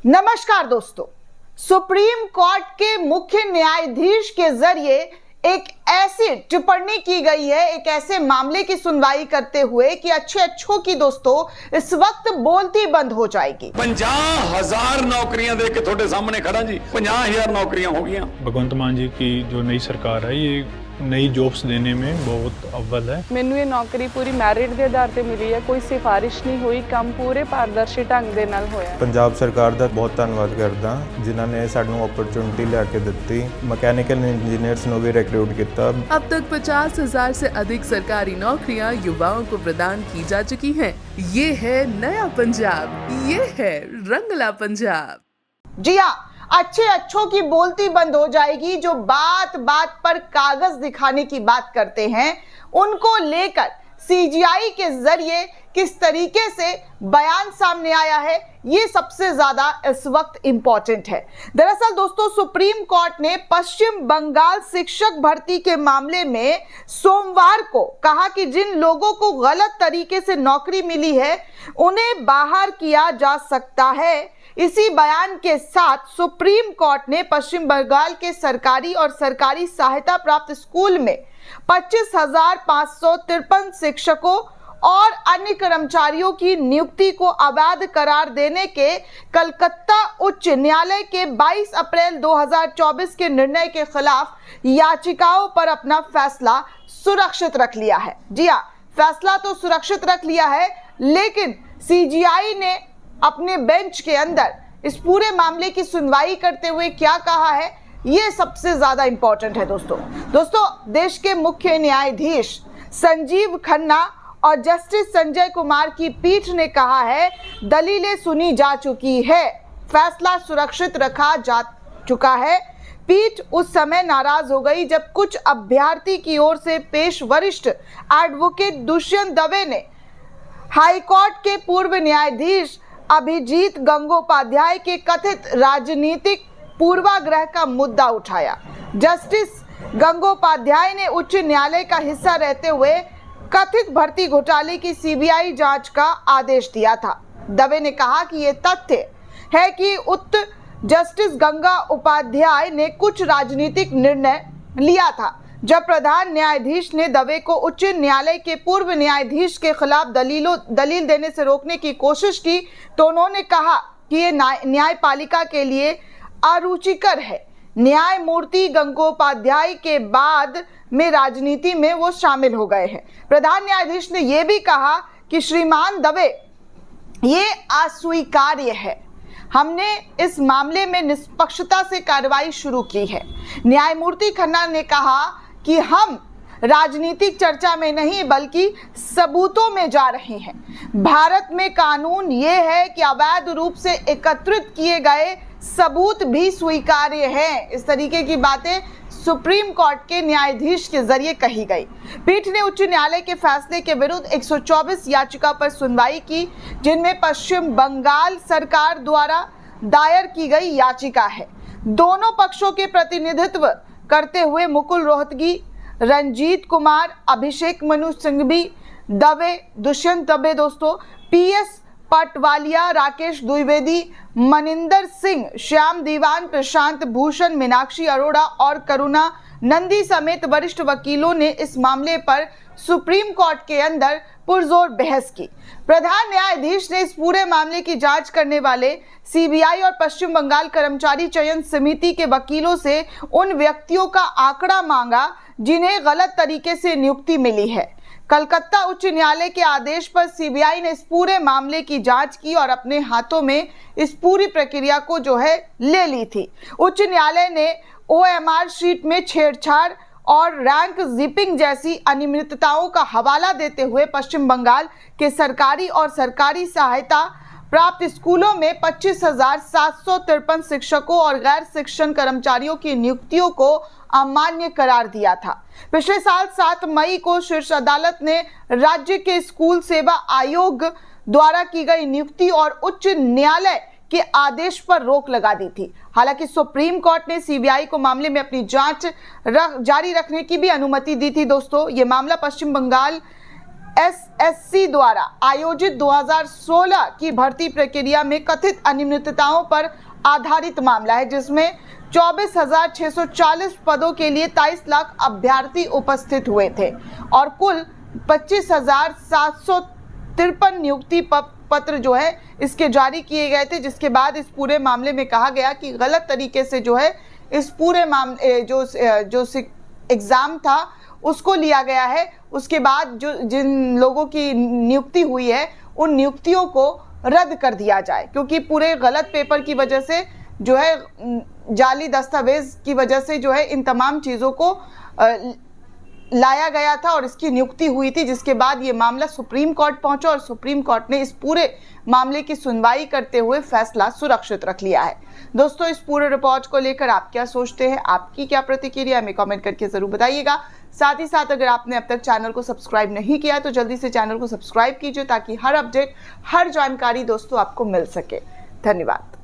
नमस्कार दोस्तों, supreme court के मुख्य न्यायाधीश के जरिए एक ऐसी टिप्पणी की गई है, एक ऐसे मामले की सुनवाई करते हुए कि अच्छों की दोस्तों इस वक्त बोलती बंद हो जाएगी। 50,000 नौकरियां दे के थोड़े सामने खड़ा जी, 50,000 नौकरियां हो गई। भगवंत मान जी की जो नई सरकार है ये नई जॉब्स देने में बहुत अव्वल है। ਮੈਨੂੰ ਇਹ ਨੌਕਰੀ ਪੂਰੀ ਮੈਰਿਟ ਦੇ ਆਧਾਰ ਤੇ ਮਿਲੀ ਹੈ, ਕੋਈ ਸਿਫਾਰਿਸ਼ ਨਹੀਂ ਹੋਈ, ਕੰਮ ਪੂਰੇ ਪਾਰਦਰਸ਼ੀ ਢੰਗ ਦੇ ਨਾਲ ਹੋਇਆ। ਪੰਜਾਬ ਸਰਕਾਰ ਦਾ ਬਹੁਤ ਧੰਨਵਾਦ ਕਰਦਾ ਜਿਨ੍ਹਾਂ ਨੇ ਸਾਨੂੰ ਓਪਰਚੁਨਿਟੀ ਲਿਆ ਕੇ ਦਿੱਤੀ। मैकेनिकल इंजीनियर्स ਨੂੰ भी रिक्रूट किया। अब तक 50,000 से अधिक सरकारी नौकरियां युवाओं को प्रदान की जा चुकी हैं। ये है नया पंजाब, ये है रंगला पंजाब। जी हाँ, अच्छों की बोलती बंद हो जाएगी। जो बात बात पर कागज दिखाने की बात करते हैं उनको लेकर सीजीआई के जरिए किस तरीके से बयान सामने आया है, ये सबसे ज्यादा इस वक्त इंपॉर्टेंट है। दरअसल दोस्तों, सुप्रीम कोर्ट ने पश्चिम बंगाल शिक्षक भर्ती के मामले में सोमवार को कहा कि जिन लोगों को गलत तरीके से नौकरी मिली है उन्हें बाहर किया जा सकता है। इसी बयान के साथ सुप्रीम कोर्ट ने पश्चिम बंगाल के सरकारी और सरकारी सहायता प्राप्त स्कूल में 25,553 शिक्षकों और अन्य कर्मचारियों की नियुक्ति को अवैध करार देने के कलकत्ता उच्च न्यायालय के 22 अप्रैल 2024 के निर्णय के खिलाफ याचिकाओं पर अपना फैसला सुरक्षित रख लिया है। जी हाँ, फैसला तो सुरक्षित रख लिया है, लेकिन सीजीआई ने अपने बेंच के अंदर इस पूरे मामले की सुनवाई करते हुए क्या कहा है, ये सबसे ज्यादा इंपॉर्टेंट है। दोस्तों, देश के मुख्य न्यायाधीश संजीव खन्ना और जस्टिस संजय कुमार की पीठ ने कहा है दलीलें सुनी जा चुकी है, फैसला सुरक्षित रखा जा चुका है। पीठ उस समय नाराज हो गई जब कुछ अभ्यर्थी की ओर से पेश वरिष्ठ एडवोकेट दुष्यंत दवे ने हाईकोर्ट के पूर्व न्यायाधीश अभिजीत गंगोपाध्याय के कथित राजनीतिक पूर्वाग्रह का मुद्दा उठाया। जस्टिस गंगोपाध्याय ने उच्च न्यायालय का हिस्सा रहते हुए कथित भर्ती घोटाले की सीबीआई जांच का आदेश दिया था। दवे ने कहा कि यह तथ्य है कि उक्त जस्टिस गंगा उपाध्याय ने कुछ राजनीतिक निर्णय लिया था। जब प्रधान न्यायाधीश ने दवे को उच्च न्यायालय के पूर्व न्यायाधीश के खिलाफ दलील देने से रोकने की कोशिश की तो उन्होंने कहा कि ये न्यायपालिका के लिए अरुचिकर है। न्यायमूर्ति गंगोपाध्याय के बाद में राजनीति में वो शामिल हो गए हैं। प्रधान न्यायाधीश ने यह भी कहा कि श्रीमान दवे, ये अस्वीकार्य है, हमने इस मामले में निष्पक्षता से कार्रवाई शुरू की है। न्यायमूर्ति खन्ना ने कहा कि हम राजनीतिक चर्चा में नहीं बल्कि सबूतों में जा रहे हैं। भारत में कानून ये है कि अवैध रूप से एकत्रित किए गए सबूत भी स्वीकार्य हैं। इस तरीके की बातें सुप्रीम कोर्ट के न्यायाधीश के जरिए कही गई। पीठ ने उच्च न्यायालय के फैसले के विरुद्ध 124 याचिका पर सुनवाई की, जिनमें पश्चिम बंगाल सरकार द्वारा दायर की गई याचिका है। दोनों पक्षों के प्रतिनिधित्व करते हुए मुकुल रोहतगी, रंजीत कुमार, अभिषेक मनु सिंघवी, दवे, दुष्यंत दवे, दोस्तों पीएस पटवालिया, राकेश द्विवेदी, मनिंदर सिंह, श्याम दीवान, प्रशांत भूषण, मीनाक्षी अरोड़ा और करुणा नंदी समेत वरिष्ठ वकीलों ने इस मामले पर सुप्रीम कोर्ट के अंदर पुरजोर बहस की। प्रधान न्यायाधीश ने इस पूरे मामले की जांच करने वाले सीबीआई और पश्चिम बंगाल कर्मचारी चयन समिति के वकीलों से उन व्यक्तियों का आंकड़ा मांगा जिन्हें गलत तरीके से नियुक्ति मिली है। कलकत्ता उच्च न्यायालय के आदेश पर सीबीआई ने इस पूरे मामले की जांच की और अपने हाथों में इस पूरी प्रक्रिया को जो है ले ली थी। उच्च न्यायालय ने ओएमआर शीट में छेड़छाड़ और रैंक जिपिंग जैसी अनियमितताओं का हवाला देते हुए पश्चिम बंगाल के सरकारी और सरकारी सहायता प्राप्त स्कूलों में 25,753 शिक्षकों और गैर शिक्षण कर्मचारियों की नियुक्तियों को अमान्य करार दिया था। पिछले साल 7 मई को शीर्ष अदालत ने राज्य के स्कूल सेवा आयोग द्वारा की गई नियुक्ति और उच्च न्यायालय के आदेश पर रोक लगा दी थी। हालांकि सुप्रीम कोर्ट ने सीबीआई को मामले में अपनी जांच जारी रखने की भी अनुमति दी थी। दोस्तों, ये मामला पश्चिम बंगाल एसएससी द्वारा आयोजित 2016 की भर्ती प्रक्रिया में कथित अनियमितताओं पर आधारित मामला है, जिसमें 24,640 पदों के लिए 23 लाख अभ्यर्थी उपस्थित हुए थे और कुल 25,753 नियुक्ति पत्र जो है इसके जारी किए गए थे। जिसके बाद इस पूरे मामले में कहा गया कि गलत तरीके से जो है इस पूरे मामले जो एग्जाम था उसको लिया गया है। उसके बाद जो जिन लोगों की नियुक्ति हुई है उन नियुक्तियों को रद्द कर दिया जाए, क्योंकि पूरे गलत पेपर की वजह से जो है जाली दस्तावेज की वजह से जो है इन तमाम चीज़ों को लाया गया था और इसकी नियुक्ति हुई थी। जिसके बाद ये मामला सुप्रीम कोर्ट पहुंचा और सुप्रीम कोर्ट ने इस पूरे मामले की सुनवाई करते हुए फैसला सुरक्षित रख लिया है। दोस्तों, इस पूरे रिपोर्ट को लेकर आप क्या सोचते हैं, आपकी क्या प्रतिक्रिया, हमें कमेंट करके जरूर बताइएगा। साथ ही साथ अगर आपने अब तक चैनल को सब्सक्राइब नहीं किया तो जल्दी से चैनल को सब्सक्राइब कीजिए ताकि हर अपडेट, हर जानकारी दोस्तों आपको मिल सके। धन्यवाद।